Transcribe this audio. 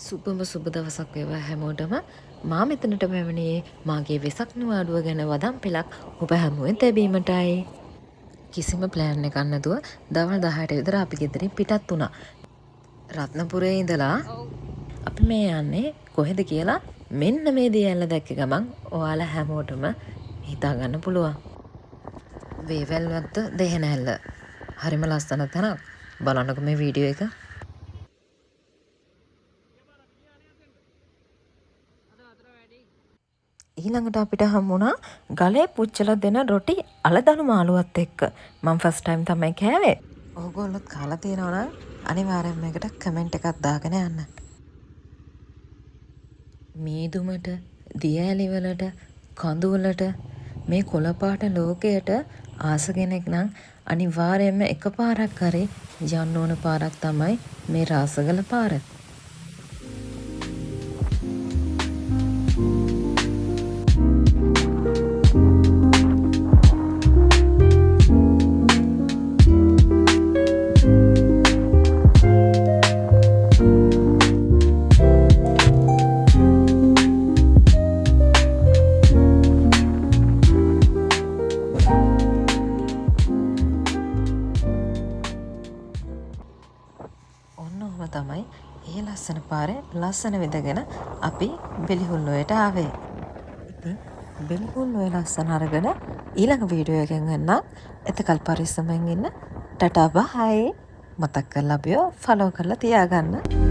සුබම සුබ දවසක් වේවා හැමෝටම. මා මෙතනට පැමිණියේ මාගේ වෙසක් නිවාඩුව ගැන වදම් පෙළක් ඔබ හැමුවෙන් තැබීමටයි. කිසිම ප්ලෑන් එකක් නැතුව දවල් 10ට විතර අපි ගෙදරින් පිටත් වුණා. රත්නපුරේ ඉඳලා අපි මේ යන්නේ කොහෙද කියලා මෙන්න මේ දියැල්ල දැක්ක ගමන් ඔයාලා හැමෝටම හිතා ගන්න පුළුවන්. වේවැල්වත්ත දෙහෙනැල්ල. හරිම ලස්සන තැනක්. බලන්නකො මේ වීඩියෝ එක. ඊළඟට අපිට හම්බුණා ගලේ පුච්චලා දෙන රොටි අලදණු මාළුවත් එක්ක. මම ෆස්ට් ටයිම් තමයි කෑවේ. ඕගොල්ලොත් කාලා තියෙනවා නම් අනිවාර්යෙන්ම මේකට කමෙන්ට් එකක් දාගෙන යන්න. මීදුමට, දියඇලි වලට, කඳු වලට මේ කොළපාට ලෝකයට ආස කෙනෙක් නම් අනිවාර්යෙන්ම එකපාරක් හරි යන්න ඕන පාරක් තමයි මේ රාසගල පාර. ඔන්න ඔහම තමයි ඒ ලස්සන පාරේ ලස්සන විඳගෙන අපි බෙලිහුල්ලොයට ආවේ. ඉතින් බෙලිහුල්ලොය ලස්සන අරගෙන ඊළඟ වීඩියෝ එකෙන් එන්නම්. එතකල් පරිස්සමෙන් ඉන්න. ටටා බයි. මතක් කරලා අපිව ෆලෝ කරලා තියාගන්න.